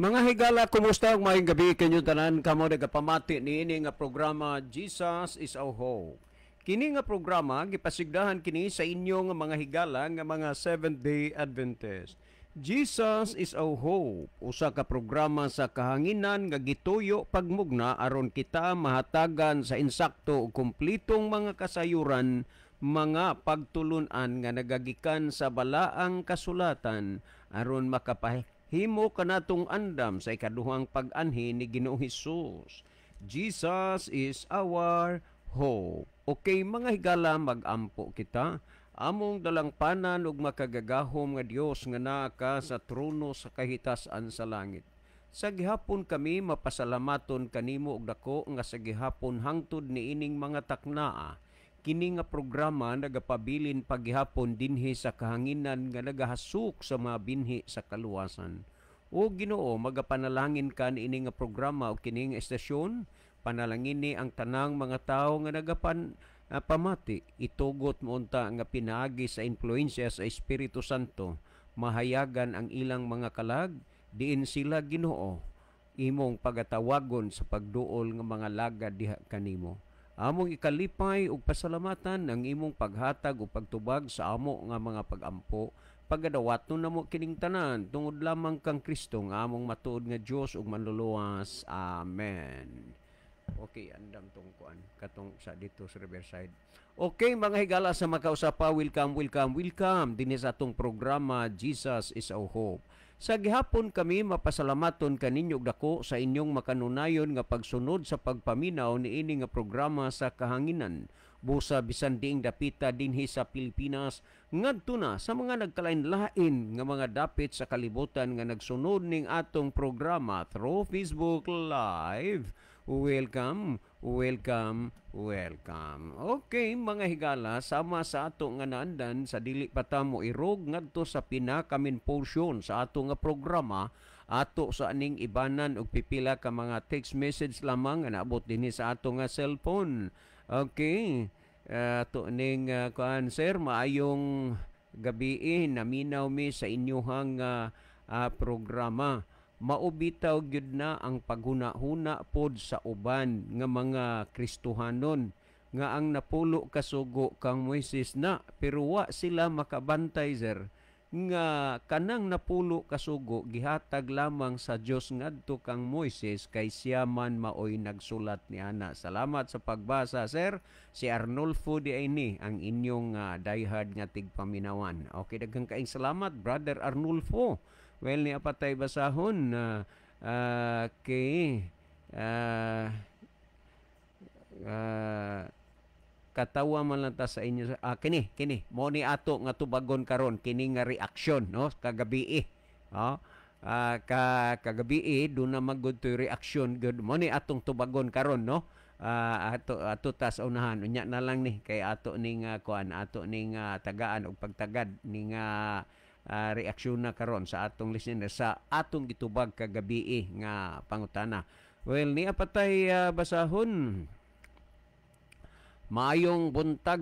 Mga higala, kumusta ang maayong gabi kanyo tanan kamo nagapamati niini nga programa Jesus is our Hope. Kini nga programa gipasigdahan kini sa inyo nga mga higala nga mga Seventh-day Adventist. Jesus is our Hope, usa ka programa sa kahanginan nga gituyo pagmugna aron kita mahatagan sa insakto ug kumplitong mga kasayuran, mga pagtulunan nga nagagikan sa balaang kasulatan aron makapahimo kanatong andam sa ikaduhang pag-anhi ni Ginoong Hesus. Jesus is our hope. Okay, mga higala, mag-ampo kita. Among dalangpanan ug makagagahom nga Dios nga naa ka sa trono sa kahitasan sa langit. Sa gihapon kami mapasalamaton kanimo og dako nga sa gihapon hangtod niining mga taknaa. Kini nga programa nagapabilin paghihapon dinhi sa kahanginan nga nagahasuk sa mga binhi sa kaluwasan. O Ginoo, magapanalangin ka niini nga programa o kini nga estasyon. Panalangin ni ang tanang mga tao nga pamati, itugot mo unta nga pinaagi sa influensya sa Espiritu Santo, mahayagan ang ilang mga kalag, diin sila Ginoo, imong pagatawagon sa pagduol nga mga lagad diha kanimo. Among ikalipay ug pasalamatan ang imong paghatag ug pagtubag sa amo nga mga pagampo, pagadawaton namo kining tanan tungod lamang kang Kristo nga among matuod nga Dios ug manluluwas. Amen. Okay, andam tong kuan katong sa dito sa Riverside. Okay, mga higala sa makausapa, welcome dinhi sa atong programa Jesus is our Hope. Sa gihapon kami mapasalamaton kaninyo og dako sa inyong makanunayon nga pagsunod sa pagpaminaw niini nga programa sa kahanginan. Busa bisan diing dapita dinhi sa Pilipinas ngadto na sa mga nagkalain-lain nga mga dapit sa kalibutan nga nagsunod ning atong programa through Facebook Live. Welcome. Okay, mga higala, sama sa ato nga naandan sa dili pa ta mo irog ngadto sa pinakamin portion sa ato nga programa, ato sa aning ibanan og pipila ka mga text message lamang nga naabot dinhi sa ato nga cellphone. Okay. Ato ning kuan sir, maayong gabi naminaw mi sa inyohang programa. Maubitaw gyud na ang paghuna-huna pod sa uban nga mga Kristohanon nga ang napulo kasugo kang Moises na pero wa sila makabantay sir nga kanang napulo kasugo gihatag lamang sa Dios ngadto kang Moises kay siya man maoy nagsulat niana. Salamat sa pagbasa sir. Si Arnulfo di ini ang inyong diehard nga tigpaminawan. Okay, daghang kaayong salamat brother Arnulfo. Well, ni apatay basahon kay katawa man lang ta sa inyo kini mo ni ato nga tubagon karon kini nga reaksyon no kagabi kagabi do na magud to reaksyon good mo ni atong tubagon karon no ato tas unahan unya na lang ni kay ato ning kuan ato ning tagaan og pagtagad ning reaksyon na karon sa atong listener sa atong gitubag kagabi nga pangutana. Well, ni apatay basahon. Maayong buntag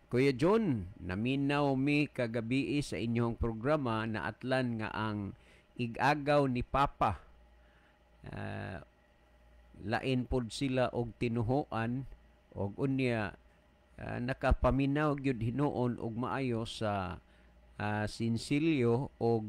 Kuya John, naminaw mi kagabi sa inyong programa na atlan nga ang igagaw ni Papa. Lain pod sila og tinuhoan og unya nakapaminaw gyud hinuon og maayo sa sinsilyo o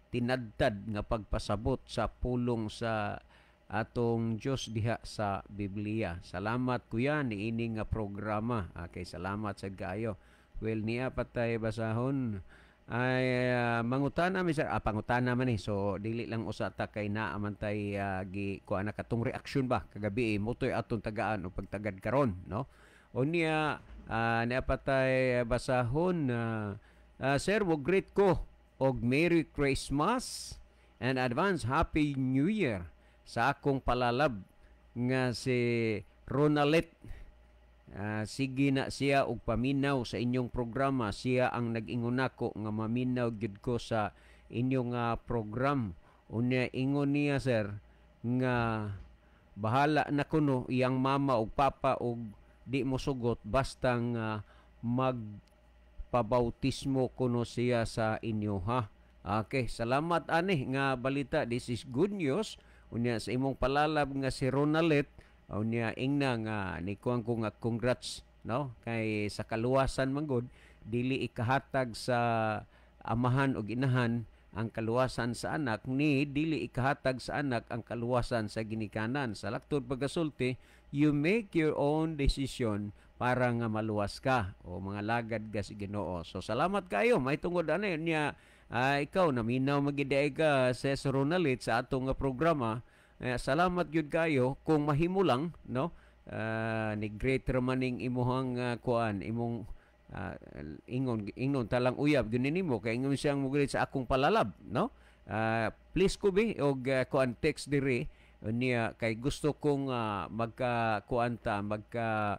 tinadtad nga pagpasabot sa pulong sa atong Diyos diha sa Biblia. Salamat kuya niini nga programa. Okay, salamat sa gayo. Well, niya patay basahon ay mangutana mi sir. Pangutana man so dili lang usa ta kay naa man tay gi kuana katong reaksyon ba kagabi motoy atong tagaan o pagtagad karon no. Unya napatay basahon sir, wo greet ko og Merry Christmas and advance Happy New Year sa akong palalab nga si Ronalet. Sige na siya og paminaw sa inyong programa. Siya ang nag-ingon nako nga maminaw gyud ko sa inyong program. Unya ingon niya sir nga bahala na kuno iyang mama og papa og di mo sugot bastang magpabautismo kuno siya sa inyo ha. Okay, salamat ani nga balita. This is good news. Unya sa imong palalab nga si Ronalet, unya ingna nga nikuang ko nga congrats, no? Kay sa kaluwasan man gud dili ikahatag sa amahan o inahan ang kaluwasan sa anak, ni dili ikahatag sa anak ang kaluwasan sa ginikanan. Sa laktod pagasulti, you make your own decision para nga maluwas ka o mga lagad ka si Ginoo. So salamat kayo. May tungod ani niya ikaw naminaw magiday ka sa Ronalit sa atong programa. Salamat gyud kayo kung mahimo lang, no? Ni great ramaning imuhang kuan imong ingon talang uyab gyud nimo kay ingon siyang mugrit sa akong palalab, no? Please ko be og kuan text diri niya kay gusto kong magka kuanta magka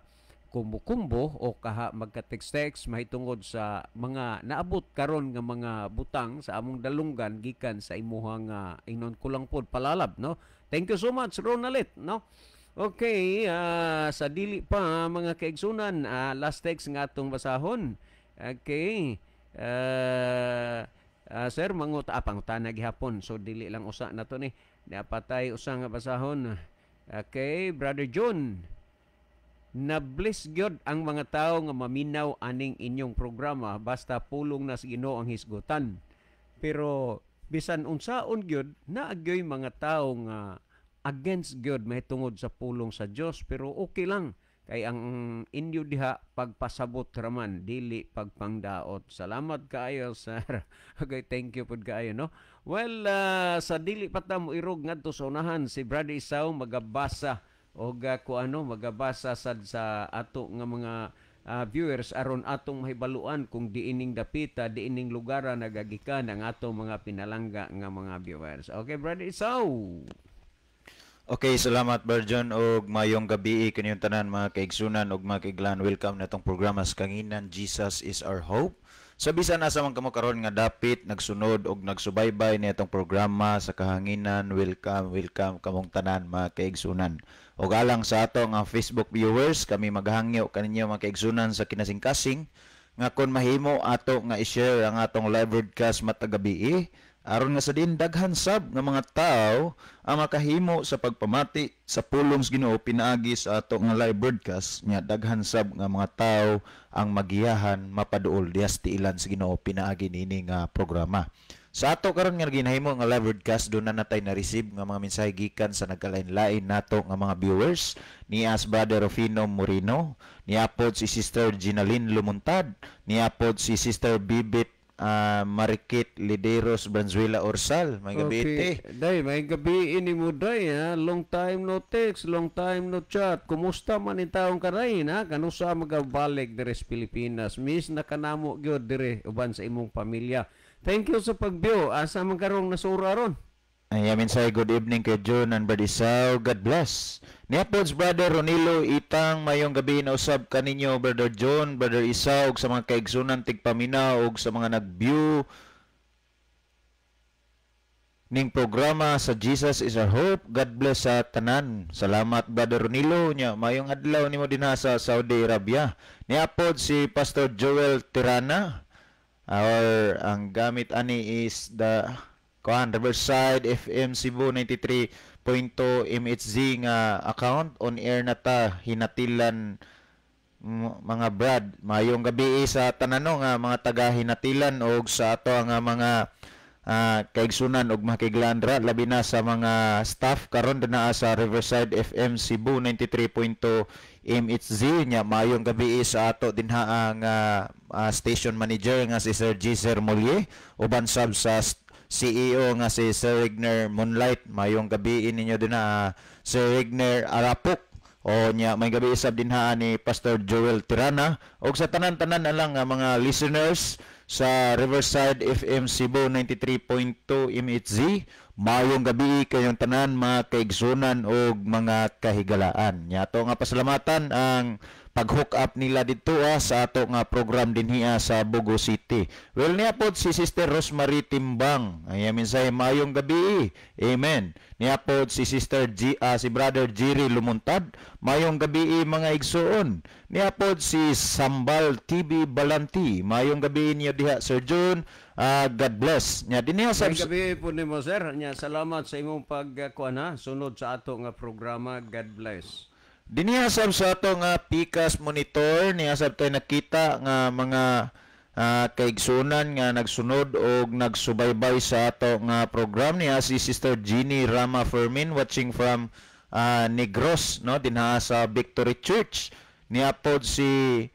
kumbo-kumbo o magka-text-text mahitungod sa mga naabot karon nga mga butang sa among dalunggan gikan sa imuhang ingnon ko lang pod palalab, no? Thank you so much Ronalit, no? Okay, sa dili pa mga kaigsunan, last text nga atong basahon. Okay. Sir, pangutana gihapon. So dili lang usa na to ni. Napatay usa nga basahon. Okay, Brother John. Na-bless gyud ang mga tawo nga maminaw aning inyong programa basta pulong na sa Ginoo ang hisgutan. Pero bisan unsaon gyud naagyoy mga tawo nga against gyud mahitungod sa pulong sa Dios, pero okay lang kay ang inyo diha pagpasabot raman dili pagpangdaot. Salamat kaayo sir. Okay, thank you pud kaayo, no? Well, sa dili pa ta mo irog ngadto sa unahan si Brother Isaw magabasa og magabasa sad sa ato nga mga viewers aron atong mahibaluan kung diining dapita, diining lugara nagagikan ang atong mga pinalangga nga mga viewers. Okay, Brother Isaw. Okay, salamat Brother John og mayong gabi kaninyong tanan mga kaigsunan og mga kaiglan. Welcome na itong programa sa kanginan Jesus is our hope. Sa bisan asa man kamo karon nga dapit nagsunod og nagsubaybay ni itong programa sa kahanginan, welcome kamong tanan mga kaigsunan. Og alang sa ato nga Facebook viewers, kami maghangyo kaninyo mga kaigsunan sa kinasing-kasing nga kon mahimo ato nga i-share ang atong live broadcast matagabi aron nga sa din daghan sab nga mga tawo ang makahimo sa pagpamati sa pulong sa Ginoo pinaagi sa ato nga live broadcast nya daghan sab nga mga tawo ang magiyahan mapaduol dias ti ilan sa Ginoo pinaagi nini nga programa. Sa ato karon nga ginahimo nga live broadcast do na natay na receive nga mga mensahe gikan sa nagkalain-lain nato nga mga viewers ni as Brother Rufino Moreno, ni apod si Sister Ginalyn Lumuntad, ni apod si Sister Bibit Marikit Lideros Branzuela Orsal. May gabi okay. Day, may gabi ini mo day ha. Long time no text, long time no chat. Kumusta man in taong karay na? Kanusa magabalik dire sa Pilipinas. Miss na kanamo gyud dire uban sa imong pamilya. Thank you sa pagbiyo. Asa man karong nasura ron? Ay, amin say good evening kay John and Brother Isaw. God bless. Niapods Brother Ronilo itang mayong gabi na usab kaninyo Brother John, Brother Isaw sa mga kaigsunan tigpaminaw ug sa mga nag-view ning programa sa Jesus is our hope. God bless sa tanan. Salamat Brother Ronilo nya mayong adlaw nimo dinha sa Saudi Arabia. Niapod si Pastor Joel Tirana. Our ang gamit ani is the Riverside FM Cebu 93.2 MHZ nga account. On air na ta hinatilan mga Brad. Mayong gabi sa tanano nga mga taga hinatilan og sa ato nga mga kaigsunan og mga kaiglandra labi na sa mga staff karon dinaa sa Riverside FM Cebu 93.2 MHZ nya mayong gabi sa ato dinha ang station manager nga si Sir Gizer Molye uban sab sa CEO nga si Sir Rigner Moonlight. Mayong gabi ninyo din na Sir Rigner Arapok o nya may gabi isab dinha ni Pastor Joel Tirana og sa tanan-tanan na lang nga mga listeners sa Riverside FM Cebu 93.2 MHZ. Mayong gabi kayong tanan mga kaigsunan og mga kahigalaan. Nya ato nga pasalamatan ang pag-hook up nila dito sa ato nga program dinhiya sa Bogo City. Well niya po si Sister Rosemary Timbang. Ay minsay mayong gabi. Amen. Niya po si Sister si Brother Jerry Lumuntad. Mayong gabi mga igsoon. Niya po si Sambal TV Balanti. Mayong gabi niya diha Sir June. God bless. Nya dinhi sa May gabi po ni mo, sir. Nya, salamat sa imong pagkuan sunod sa ato nga programa. God bless. dinihasab sa ato nga Pikas Monitor, nihasab tayo nakita nga mga kaigsunan nga nagsunod o nagsubaybay sa ato nga program niya si Sister Jeannie Rama Fermin watching from Negros, no, dinha sa Victory Church. Niya pod si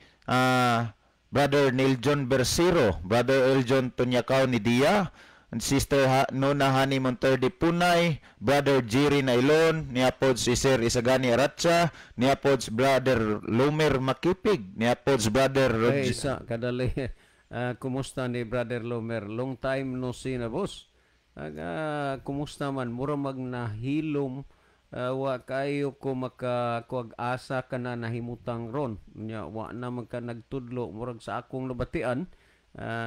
Brother Neil John Bersero, Brother Eljon Tunyakaw ni Dia, Sister Nona Hani Monterde Punay, Brother Jerry Nailon, niapod si Sir Isagani Aratsa, niapod si Brother Lumer Makipig, niapod si Brother Ay, isa, kadali. Kumusta ni Brother Lomer? Long time no see na, boss. Kumusta man? Mura mag nahilom. Wa kayo ko makakuag-asa ka na nahimutang ron. Wa na magka nagtudlo. Murag sa akong nabatian.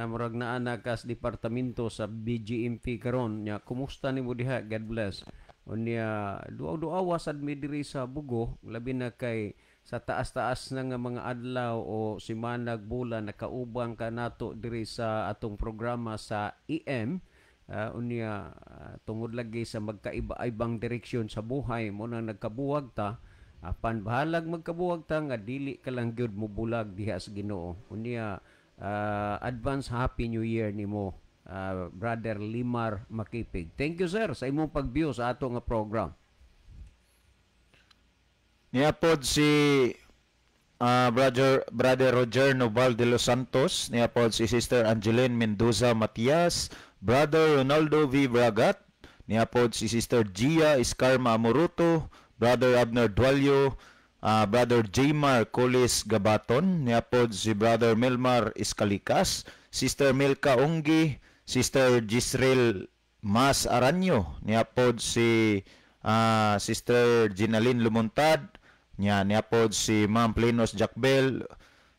Murag naa na kas departamento sa BGMP karon nya kumusta nimo diha? God bless. Unya duaw-duawa sad mi diri sa Bugo labi na kay sa taas-taas na nga mga adlaw o simanag bulan nakaubang ka nato diri sa atong programa sa EM. Unya tungod lagi sa magkaiba-ibang direksyon sa buhay mo na nagkabuwag ta apan bahalag magkabuwag ta nga dili ka lang gyud mo bulag diha sa Ginoo. Unya advance Happy New Year nimo, Brother Limar Makipig. Thank you, sir, sa imong pag-view sa ato nga program. niapod si Brother Roger Noval de los Santos, niapod si Sister Angeline Mendoza Matias, Brother Ronaldo V. Bragat, niapod si Sister Gia Iscarma Amoruto, Brother Abner Dualio, Brother Jaymar Colis Gabaton, niapod si Brother Melmar Iscalikas, Sister Milka Onggi, Sister Gisrel Mas Aranyo, niapod si Sister Ginaline Lumuntad, niapod si Ma'am Plenos Jackbel.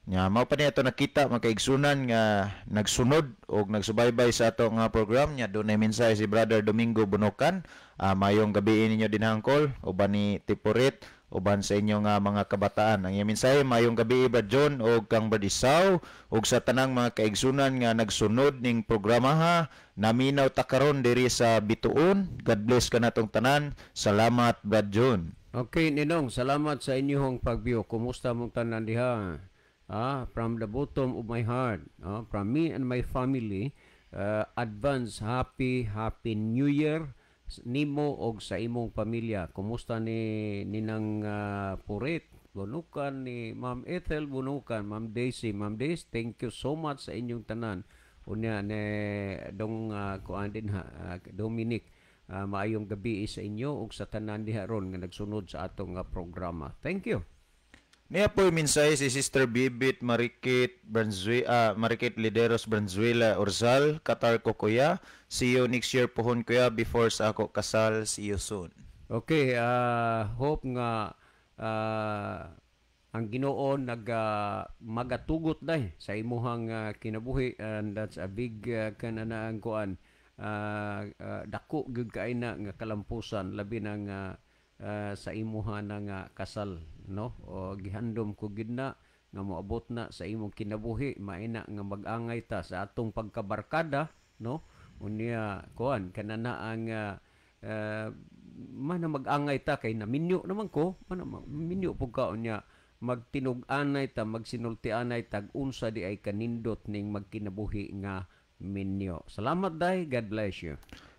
Mao pa niya ito nakita makaigsunan nga nagsunod o nagsubaybay sa ato nga program niya. Doon ay mensahe si Brother Domingo Bunokan. Mayong gabi ninyo din hangkol uban ni Tipurit uban sa inyo nga mga kabataan. Ang iyang mensahe mayong gabi Brad John o kang Bradisaw ug sa tanang mga kaigsunan nga nagsunod ning programa ha. Naminaw ta karon diri sa Bituon. God bless ka natong tanan. Salamat Brad John. Okay, Ninong, salamat sa inyong pag-view. Kumusta mong tanan diha? From the bottom of my heart, from me and my family, advance happy New Year nimo og sa imong pamilya. Kumusta ni Ninang Purit, Bunukan, ni Ma'am Ethel Bunukan, Ma'am Daisy, thank you so much sa inyong tanan. Unya ni dong kuan din Dominic, maayong gabi sa inyo ug sa tanan diha ron nga nagsunod sa atong programa. Thank you. Niya po mensahe si Sister Bibit Marikit Lideros Branzuela Orzal, Qatar ko kuya. See you next year pohon kuya before sa ako kasal. See you soon. Okay, hope nga ang Ginoo magatugot dai sa imuhang kinabuhi, and that's a big kananaang kuan. Dako gyud kay na nga kalampusan labi na nga sa imuha na nga kasal, no, o gihandom ko gid na nga moabot na sa imong kinabuhi maina nga mag-angay ta sa atong pagkabarkada, no, unya kuan kanana ang man mag-angay ta kay naminyo naman ko man minyo pug ka unya magtinug-anay ta magsinultianay tag unsa di ay kanindot ning magkinabuhi nga minyo. Salamat day, God bless you.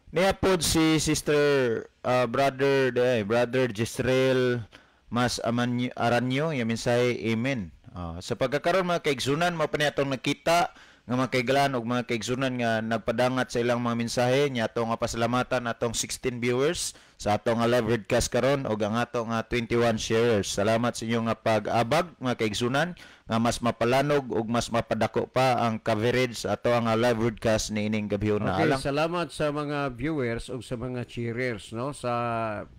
Niapod si Sister Brother Gisrael Mas Aranyo, yung mensahe amen. Sa pagkakaroon mga kaigsunan, mga paniyatong nakita nga mga kaigalan o mga kaigsunan nga nagpadangat sa ilang mga mensahe niya atong pasalamatan atong 16 viewers sa atong live broadcast karon o ang atong 21 sharers. Salamat sa inyo nga pag-abag mga kaigsunan nga mas mapalanog ug mas mapadako pa ang coverage sa ato ang live broadcast ni ining gabi na okay, alang. Salamat sa mga viewers ug sa mga cheerers, no, sa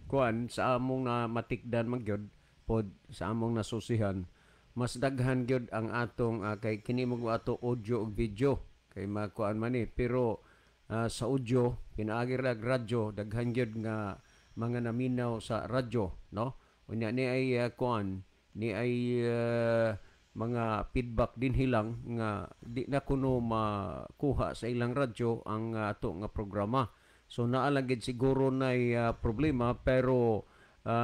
kuan sa among na matikdan man gyud pod sa among nasusihan. Mas daghan gyud ang atong kay kini mo ato audio ug video kay makuan man ni, pero sa audio pinaagi ra radyo daghan gyud nga mga naminaw sa radyo, no, unya ni ay kuan ni ay mga feedback din hilang nga di na kuno makuha sa ilang radyo ang ato nga programa. So naalagid siguro na problema pero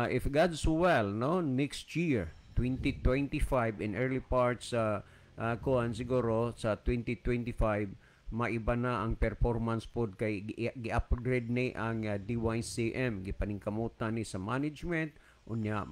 if God's will, no, next year 2025 in early parts kuan siguro sa 2025 maiba na ang performance pod kay gi-upgrade ni ang DYCM gipaningkamutan ni sa management unya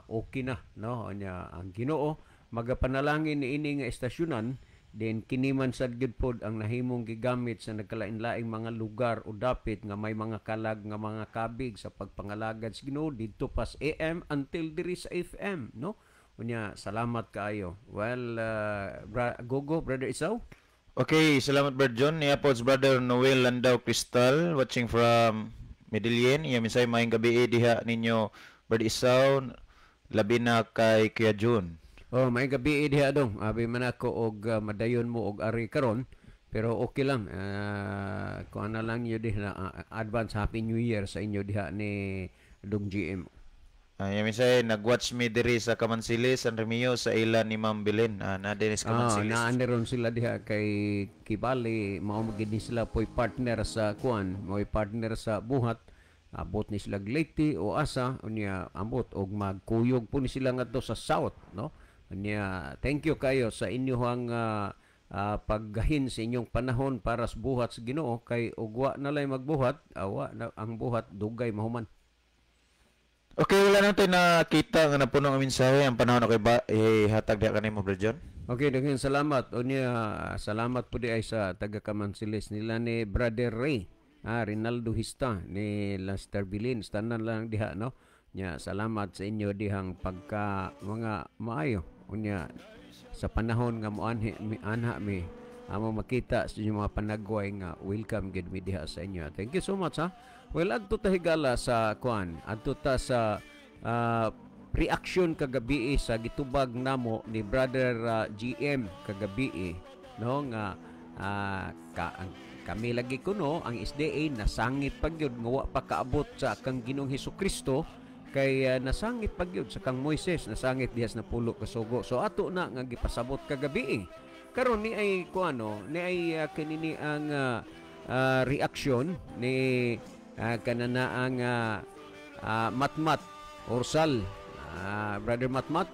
okay na, no, unya ang Ginoo magapanalangin ni ini nga estasyonan then kini man sad gid pod ang nahimong gigamit sa nagkalain-laing mga lugar o dapit nga may mga kalag nga mga kabig sa pagpangalagad sa Ginoo didto pas AM until diri sa FM, no. Unya salamat kaayo. Well, Gogo, Brother Isaw. Okay, salamat Brother John. Niya po Brother Noel Landau Cristal watching from Medellin. Iya misay maayong gabi diha ninyo Brother Isaw labi na kay Kuya June. Oh, may gabi diha dong. Abi man ako og madayon mo og ari karon. Pero okay lang. Kuan na lang yun diha advance Happy New Year sa inyo diha ni Dong GM. Yan misay nag-watch me diri sa Kamansilis San Remio sa ila ni Ma'am Belen. Na din sa Kamansilis. Naanderon sila diha kay Kibali. Mao magid sila po'y partner sa kuan, mo'y partner sa buhat. Abot ni sila Leyte o asa unya ambot og magkuyog po ni sila ngadto sa south, no. Unya thank you kayo sa inyong paggahin sa inyong panahon para sa buhat sa Ginoo kay ugwa na lay magbuhat awa na ang buhat dugay mahuman. Okay, wala na tayo nakita nga napuno ang mensahe ang panahon na kay hatag diha kanimo Brother John. Okay, daghang salamat. Unya salamat po di ay sa taga Kamansilis nila ni Brother Ray. Rinaldo Hista ni Lester Bilin tanan lang diha, no. Nya salamat sa inyo dihang pagka mga maayo unya sa panahon nga moanhi anha mi amo makita sa inyo mga panagway nga welcome gid mi diha sa inyo. Thank you so much ha. Well, adto ta higala sa kuan, adto ta sa reaction kagabi sa gitubag namo ni Brother GM kagabi, no, nga kami lagi kuno ang SDA nasangit pagyud nga wa pa kaabot sa kang Ginoong Hesukristo kay nasangit pagyud sa kang Moises nasangit dihas na pulo ka sugo. So ato na nga gipasabot kagabi. Karon ni ay kuano ni ay kinini ang reaction ni kanana ang Matmat Orsal. Brother Matmat,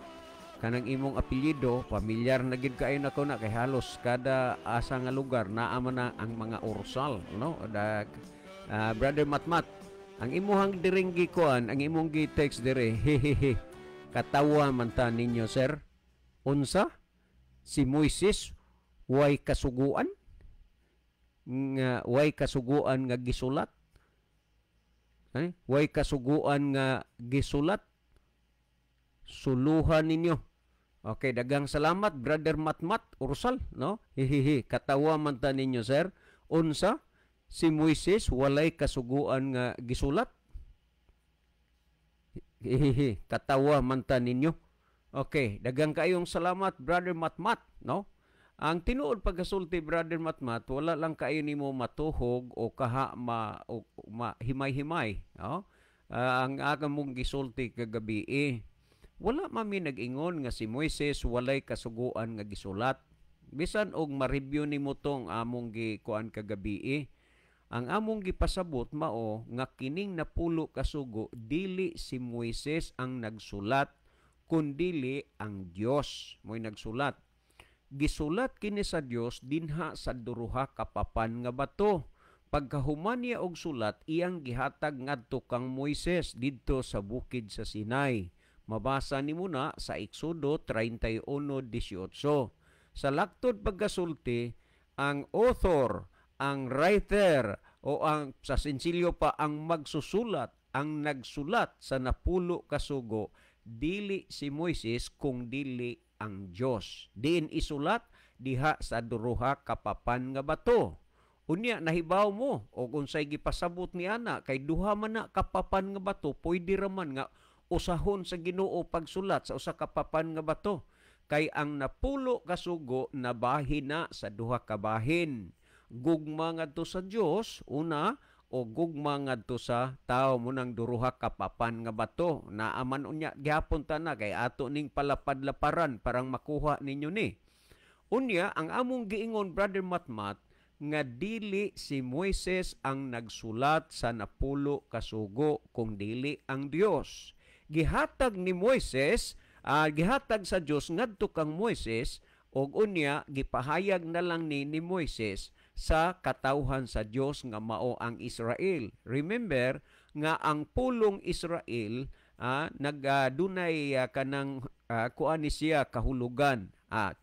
kanang imong apelyido pamilyar na gid kaayo nako na kay halos kada asa nga lugar naa man na ang mga Orsal, no. Brother Matmat, ang imuhang diring gikuan, ang imong gi-text dire, hehehe. Katawa man ta ninyo, sir. Unsa? Si Moises way kasuguan? Way kasuguan nga gisulat? Way kasuguan nga gisulat? Suluhan ninyo. Okay, dagang salamat, Brother Matmat Ursal, no? Hehehe. Katawa man ta ninyo, sir. Unsa? Si Moises walay kasuguan nga gisulat? Hehehe, katawa man ta ninyo. Okay, dagang kayong salamat Brother Matmat, no? Ang tinuod pagkasulti Brother Matmat, wala lang kayo nimo matuhog o kaha himay-himay, no? Ang aga mong gisulti kagabi wala mami nag-ingon nga si Moises walay kasuguan nga gisulat. Bisan og ma-review nimo tong among gikuan kagabi ang among gipasabot mao nga kining napulo ka sugo dili si Moises ang nagsulat kundili ang Dios mo'y nagsulat. Gisulat kini sa Dios dinha sa duruha ka papan nga bato. Pagkahuman niya og sulat iyang gihatag ngadto kang Moises didto sa bukid sa Sinai. Mabasa nimo na sa Exodo 31:18. Sa laktod pagkasulti ang author, ang writer o ang sa sensilyo pa ang magsusulat, ang nagsulat sa napulo ka sugo dili si Moises kung dili ang Dios. Diin isulat diha sa duruha ka papan nga bato. Unya nahibaw mo o unsay gipasabot ni ana kay duha man na kapapan nga bato pwede ra man nga usahon sa Ginoo pagsulat sa usa ka papan nga bato kay ang napulo ka sugo nabahin na sa duha ka bahin. Gugma ngadto sa Dios una o gugma ngadto sa tao mo nang duruha ka papan nga bato naaman unya gihapon ta na kay ato ning palapad-laparan parang makuha ninyo ni. Unya ang among giingon Brother Matmat nga dili si Moises ang nagsulat sa 10 ka sugo kung dili ang Dios. Gihatag ni Moises, gihatag sa Dios ngadto kang Moises og unya gipahayag na lang ni Moises sa katawhan sa Dios nga mao ang Israel. Remember nga ang pulong Israel nagdunay kanang kuan ni siya kahulugan,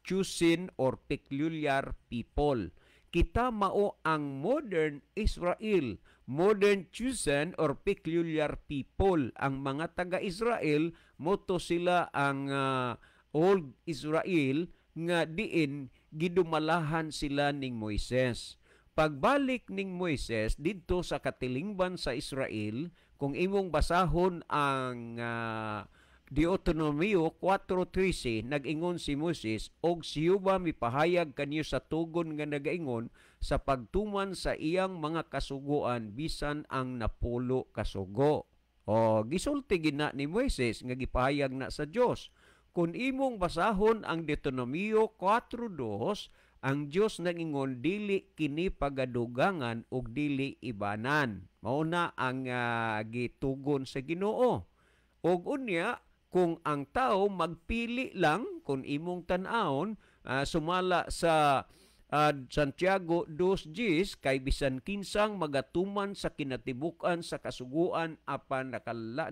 chosen or peculiar people. Kita mao ang modern Israel, modern chosen or peculiar people. Ang mga taga-Israel moto sila ang old Israel nga diin gidumalahan sila ning Moises. Pagbalik ning Moises didto sa katilingban sa Israel, kung imong basahon ang Deuteronomio 4:13, nag-ingon si Moses, og siyuba mipahayag kanyo sa tugon nga nagaingon sa pagtuman sa iyang mga kasuguan bisan ang 10 kasugo. O gisulti gina ni Moises nga gipahayag na sa Dios. Kung imong basahon ang Deuteronomio 4:2, ang Dios nag-ingon dili kini pagadugangan ug dili ibanan. Mao na ang gitugon sa Ginoo. Ug unya kung ang tao magpili lang, kung imong tan-awon sumala sa Santiago 2:10 kay bisan kinsang magatuman sa kinatibuk-an sa kasuguan apan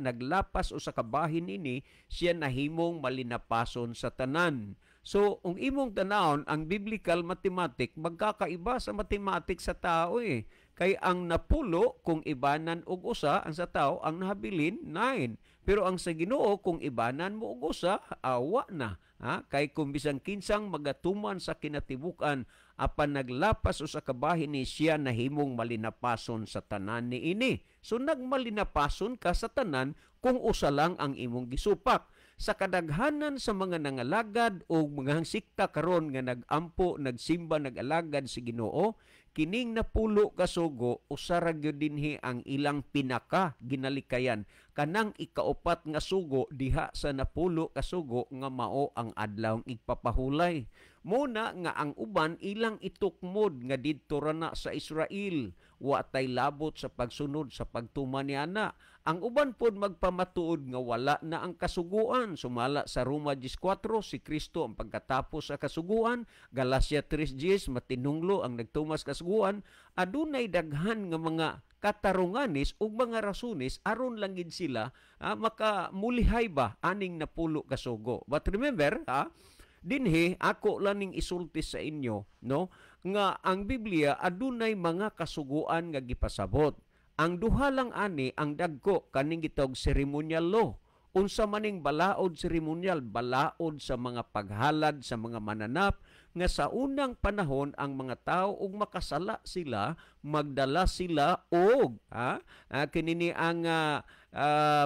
naglapas o sa kabahin ini siya nahimong malinapason sa tanan. So, ang imong tanawon, ang biblical mathematic, magkakaiba sa mathematic sa tao eh. Kay ang 10 kung ibanan og usa, ang sa tao ang nahabilin 9. Pero ang sa Ginoo kung ibanan mo og usa, awa na. Kay kung bisan kinsang magatuman sa kinatibuk-an apan naglapas o sa kabahin ni siya nahimong malinapason sa tanan ni ini. So nagmalinapason ka sa tanan kung usa lang ang imong gisupak. Sa kadaghanan sa mga nangalagad o mga sikta karon nga nagampo, nagsimba, nagalagad si Ginoo, kining 10 ka sugo usara gyud dinhi ang ilang pinaka ginalikayan. Kanang ikaupat nga sugo diha sa 10 ka sugo nga mao ang adlawng igpapahulay. Muna nga ang uban ilang itukmod nga didto ra na sa Israel, wa tay labot sa pagsunod sa pagtuman niana. Ang uban pod magpamatuod nga wala na ang kasuguan. Sumala sa Roma 14, si Kristo ang pagkatapos sa kasuguan. Galacia 3:10, matinunglo ang nagtumas kasuguan. Adunay daghan nga mga katarunganis ug mga rasunis aron lang gid sila makamulihay ba aning 10 ka sugo. But remember, dinhi ako lang ning isulti sa inyo no nga ang Biblia adunay mga kasuguan nga gipasabot. Ang duha lang ani ang dagko kaning gitawag ceremonial law. Unsa maning balaod ceremonial, balaod sa mga paghalad sa mga mananap nga sa unang panahon ang mga tao ug makasala sila, magdala sila og kinini ang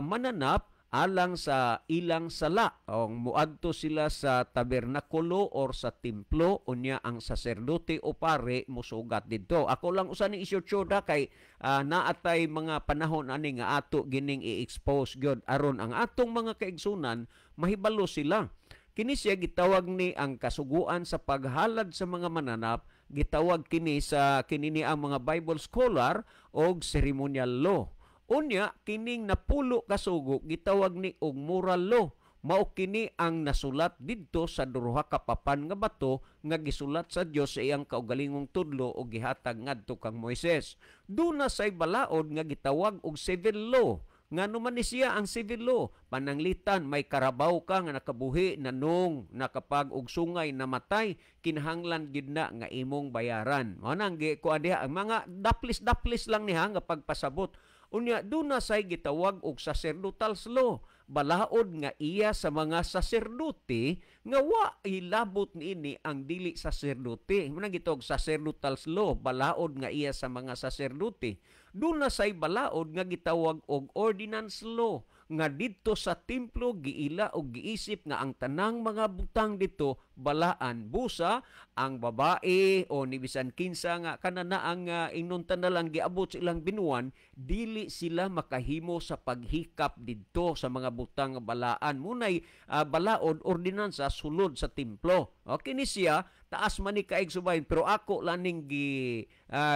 mananap alang sa ilang sala. Muadto sila sa tabernakulo or sa templo, unya ang saserdote o pare musugat didto. Ako lang usa ni isyotsoda kay naatay mga panahon ani nga ato gining i-expose gyud aron ang atong mga kaigsunan mahibalo sila. Kini siya gitawag ni ang kasuguan sa paghalad sa mga mananap, gitawag kini sa kinini ang mga Bible scholar og ceremonial law. Unya, kining 10 ka sugo gitawag ni og moral law. Mao kini ang nasulat didto sa duha ka papan nga bato nga gisulat sa Dios sa iyang kaugalingong tudlo o gihatag ngadto kang Moises. Duna say balaod nga gitawag og civil law. Ngano man ni siya ang civil law? Pananglitan, may karabaw ka nga nakabuhi nanong nakapag og sungay namatay, kinahanglan gid na nga imong bayaran. Mao nang kuan diha ang mga daplis-daplis lang niha nga pagpasabot. Unya duna say gitawag og sacerdotal law. Balaod nga iya sa mga saserdote nga wa ilabot niini ang dili saserdote. Muna gitawag sacerdotal law, balaod nga iya sa mga saserdote. Duna say balaod nga gitawag og ordinance law. nga dito sa templo giila og giisip nga ang tanang mga butang dito balaan busa ang babae o ni bisan kinsa nga kanana ang inunta na lang giabot sa ilang binuan dili sila makahimo sa paghikap didto sa mga butang nga balaan munay balaod ordinansa sulod sa templo. Okay ni siya taas man ni kaig subayin pero ako laning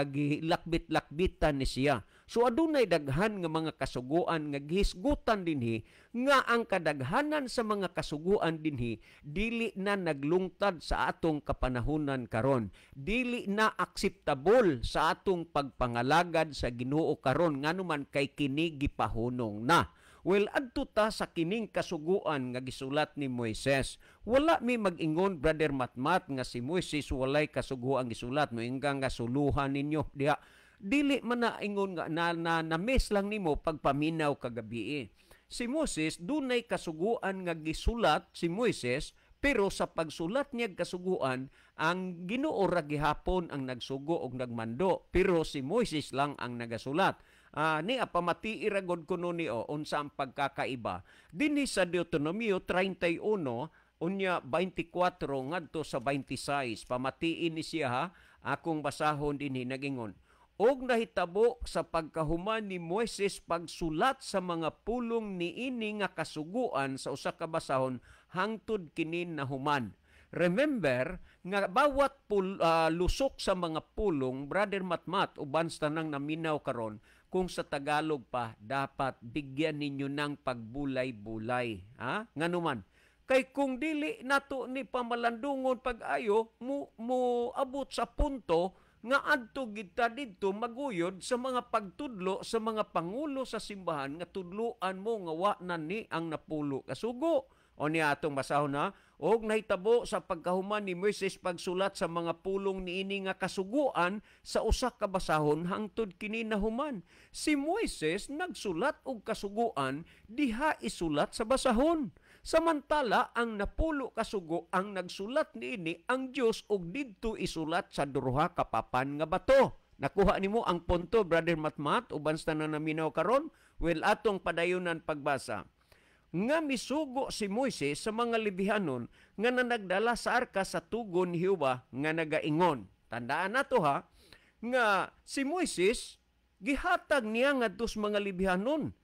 gilakbit-lakbitan ni siya. So adunay daghan nga mga kasuguan nga gihisgutan dinhi nga ang kadaghanan sa mga kasuguan dinhi dili na naglungtad sa atong kapanahunan karon. Dili na akseptable sa atong pagpangalagad sa Ginoo karon nganuman kay kini gipahunong na. Well, adto ta sa kining kasuguan nga gisulat ni Moises. Wala mi mag-ingon, Brother Matmat, nga si Moises walay kasuguan gisulat. No, inggang nga suluhan ninyo diha. Dili man na ingon nga na miss lang nimo pagpaminaw kagabi. Si Moses dunay kasuguan nga gisulat si Moises pero sa pagsulat niya kasuguan ang Ginoo ra gihapon ang nagsugo og nagmando pero si Moises lang ang nagasulat. Ni apamati iragod kuno ni unsa ang pagkakaiba dinhi sa Deuteronomio 31 unya 24 ngadto sa 26 pamatiin ni siya ha akong basahon dinhi nagingon og nahitabo sa pagkahuman ni Moises pagsulat sa mga pulong niini nga kasuguan sa usa ka basahon hangtod kini nahuman. Remember nga bawat lusok sa mga pulong, Brother Matmat, uban sa nang naminaw karon, kung sa Tagalog pa, dapat bigyan ninyo ng pagbulay-bulay. Nganuman, kay kung dili nato ni pamalandungon pag-ayo, mo abot sa punto nga adto kita didto maguyod sa mga pagtudlo sa mga pangulo sa simbahan nga tudloan mo nga wa na ni ang napulo kasugo. O niya atong basahon na, og nahitabo sa pagkahuman ni Moises pagsulat sa mga pulong niini nga kasuguan sa usa ka basahon hangtod kini nahuman. Si Moises nagsulat og kasuguan diha isulat sa basahon. Samantala ang napulo kasugo ang nagsulat niini ang Dios og didto isulat sa duha ka papan nga bato. Nakuha nimo ang punto, Brother Matmat, uban sa naminaw karon? Well, atong padayonan pagbasa. Nga misugo si Moises sa mga libihanon nga nagdala sa arka sa tugon ni Jehova nga nagaingon. Tandaan nato ha, nga si Moises gihatag niya ngadto sa mga libihanon.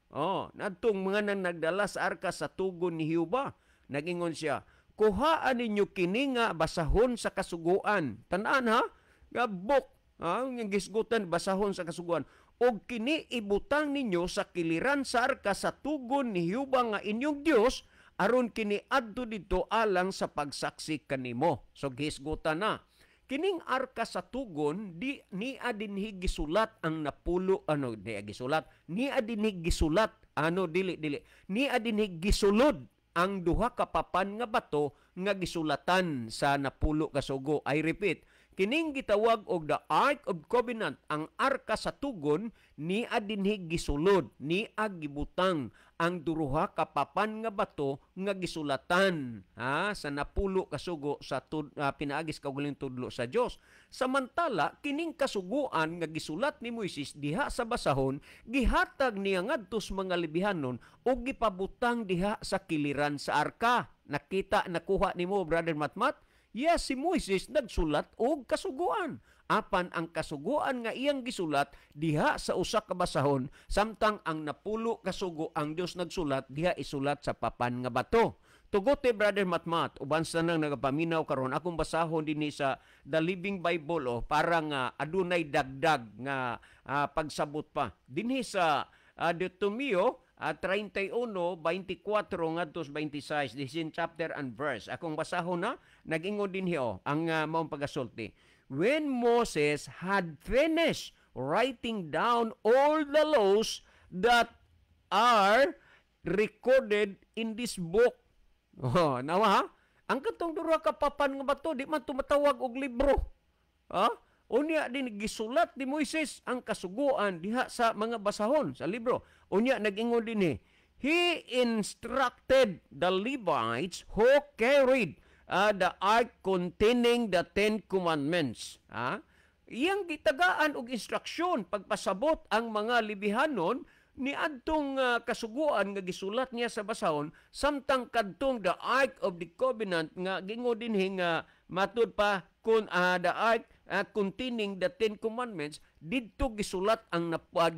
Nadtong mga nagdala sa arka sa tugon ni Jehova. Nagingon siya, kuhaan ninyo kini nga basahon sa kasuguan. Tandaan ha, gabok, ang gisgutan basahon sa kasuguan. Og kini ibutang ninyo sa kiliran sa arka sa tugon ni Jehova nga inyong Dios aron kini adto dito alang sa pagsaksi kanimo. So gisgutan na. Kining arka sa tugon di ni adinhi gisulat ang napulo ni adinhi gisulat ni adinhi gisulod ang duha ka papan nga bato nga gisulatan sa napulo ka sugo. I repeat, kining gitawag og the Ark of Covenant, ang arka sa tugon, ni adinhi gisulod, ni agibutang ang duruha ka papan nga bato nga gisulatan sa napulo ka sugo sa pinaagis kaugaling tudlo sa Dios. Samantala kining kasuguan nga gisulat ni Moises diha sa basahon, gihatag niya ngadto sa mga libihanon ug gipabutang diha sa kiliran sa arka. Nakuha nimo, Brother Matmat? Yes, si Moises nagsulat og kasuguan. Apan ang kasuguan nga iyang gisulat diha sa usa ka basahon, samtang ang napulo kasugo ang Dios nagsulat diha isulat sa papan nga bato. Tugote, Brother Matmat, uban sa nang nagapaminaw karon, akong basahon dinhi sa The Living Bible parang adunay dagdag nga pagsabot pa. Dinhi sa Deuteronomio 31:24 ngadto 26, this in chapter and verse. Akong basahon na, nag-ingon din ang maong pagasulti. When Moses had finished writing down all the laws that are recorded in this book. Nawa ha? Ang katong duha ka papan nga bato, di man tumatawag og libro. Unya din gisulat ni Moises ang kasuguan diha sa mga basahon sa libro. Unya nag-ingon din he instructed the Levites who carried the ark containing the 10 commandments. Iyang gitagaan og instruksyon pagpasabot ang mga libihanon niadtong kasuguan nga gisulat niya sa basahon samtang kadtong the Ark of the Covenant nga gingo dinhi nga matud pa kun the Ark containing the Ten Commandments, didto gisulat ang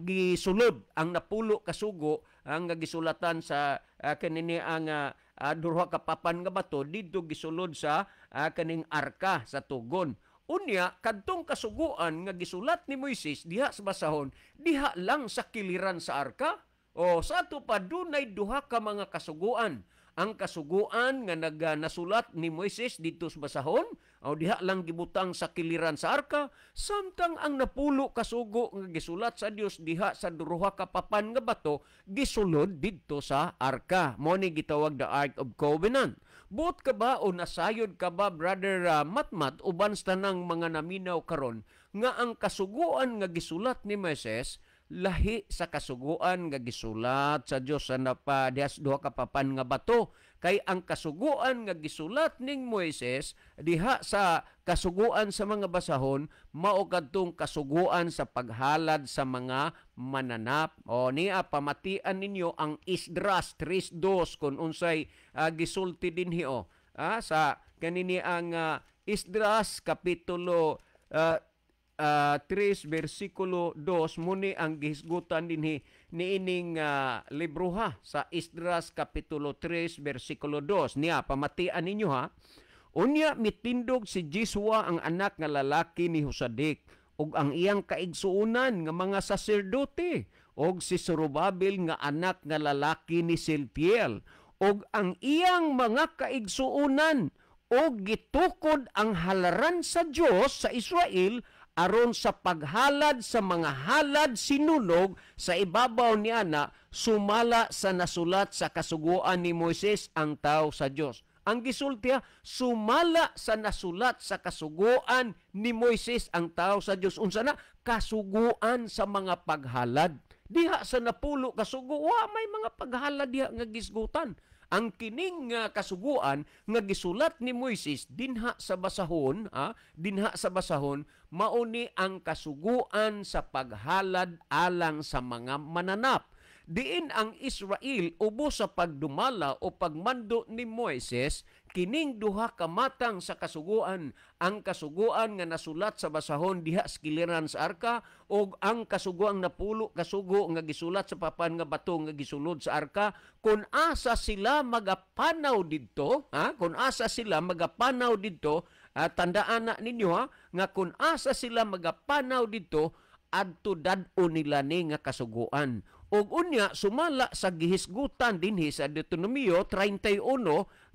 gisulod ang napulo kasugo ang gisulatan sa kanini ang duha ka papan nga bato, didto gisulod sa kaning arka sa tugon. Unya, kadtong kasuguan nga gisulat ni Moises diha sa basahon, diha lang sa kiliran sa arka. O sa ato pa, dunay duha ka mga kasuguan. Ang kasuguan nga nasulat ni Moises dito sa basahon, o diha lang gibutang sa kiliran sa arka, samtang ang napulo kasugo nga gisulat sa Dios diha sa duha ka papan nga bato, gisulod dito sa arka. Mo ni gitawag the Ark of Covenant. Buot ka ba o nasayod ka ba, Brother Matmat, uban sa tanang mga naminaw karon nga ang kasuguan nga gisulat ni Moises lahi sa kasuguan nga gisulat sa Dios sa napadihas duha ka papan nga bato. Kay ang kasuguan nga gisulat ning Moises diha sa kasuguan sa mga basahon mao kadtong kasuguan sa paghalad sa mga mananap. O niya pamatian ninyo ang Esdras 3:2 kun unsay gisulti dinhi sa kanini ang Esdras kapitulo 3 versikulo 2 muni ang gihisgutan dinhi niining libro sa Esdras kapitulo 3 versikulo 2 niya pamatian ninyo unya mitindog si Jesua ang anak nga lalaki ni Josadik ug ang iyang kaigsuonan nga mga saserdote ug si Zorobabel nga anak nga lalaki ni Siltiel ug ang iyang mga kaigsuonan ug gitukod ang halaran sa Dios sa Israel aron sa paghalad sa mga halad sinulog sa ibabaw ni ana sumala sa nasulat sa kasuguan ni Moises ang tao sa Dios. Ang gisulti sumala sa nasulat sa kasuguan ni Moises ang tao sa Dios. Unsa na? Kasuguan sa mga paghalad. Diha sa napulo kasugo, may mga paghalad diha nga gisgutan. Ang kining kasuguan nga gisulat ni Moises dinha sa basahon, mauni ang kasuguan sa paghalad alang sa mga mananap. Diin ang Israel ubos sa pagdumala o pagmando ni Moises kining duha ka matang sa kasuguan, ang kasuguan nga nasulat sa basahon diha sa kiliran sa arka o ang kasuguang napulo kasugo nga gisulat sa papan nga bato nga gisulod sa arka kun asa sila magapanaw didto, kun asa sila magapanaw didto, tandaan na ninyo nga kun asa sila magapanaw didto adto dad-o nila ni nga kasuguan. Og unya sumala sa gihisgutan dinhi sa Deuteronomio 31